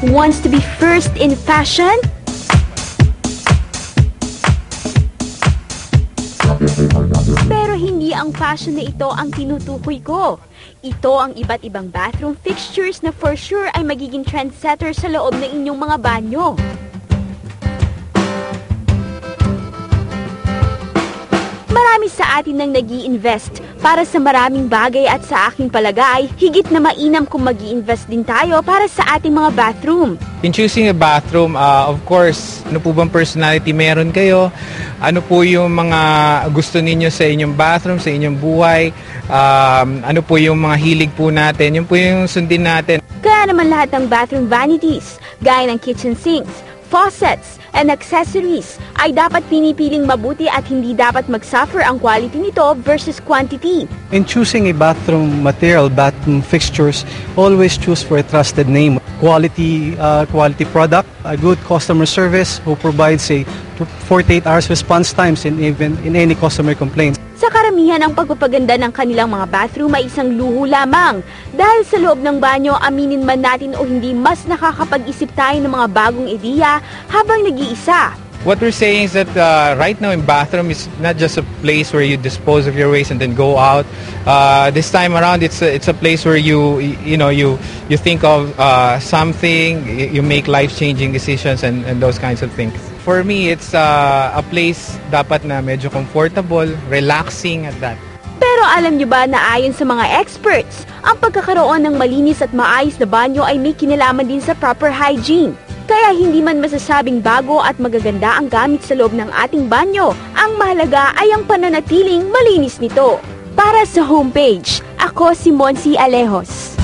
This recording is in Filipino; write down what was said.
Wants to be first in fashion? Pero hindi ang fashion na ito ang tinutukoy ko. Ito ang iba't ibang bathroom fixtures na for sure ay magiging trendsetter sa loob ng inyong mga banyo. Marami sa atin nang nag-i-invest para sa maraming bagay at sa aking palagay, higit na mainam kung mag-i-invest din tayo para sa ating mga bathroom. In choosing a bathroom, of course, ano po bang personality meron kayo? Ano po yung mga gusto ninyo sa inyong bathroom, sa inyong buhay? Ano po yung mga hilig po natin? Yun po yung sundin natin. Kaya naman lahat ng bathroom vanities, gaya ng kitchen sinks, faucets, and accessories ay dapat pinipiling mabuti at hindi dapat mag-suffer ang quality nito versus quantity. In choosing a bathroom material, bathroom fixtures, always choose for a trusted name. Quality product, a good customer service who provides a 48 hours response times in any customer complaints. Sa karamihan, ang pagpapaganda ng kanilang mga bathroom ay isang luho lamang. Dahil sa loob ng banyo, aminin man natin o hindi, mas nakakapag-isip tayo ng mga bagong ideya habang nag-iisa. What we're saying is that right now in bathroom is not just a place where you dispose of your waste and then go out. This time around, it's a place where you think of something, you make life-changing decisions and those kinds of things. For me, it's a place dapat na medyo comfortable, relaxing at that. Pero alam nyo ba na ayon sa mga experts, ang pagkakaroon ng malinis at maayos na banyo ay may kinalaman din sa proper hygiene. Kaya hindi man masasabing bago at magaganda ang gamit sa loob ng ating banyo, ang mahalaga ay ang pananatiling malinis nito. Para sa homepage, ako si Monsi Alejos.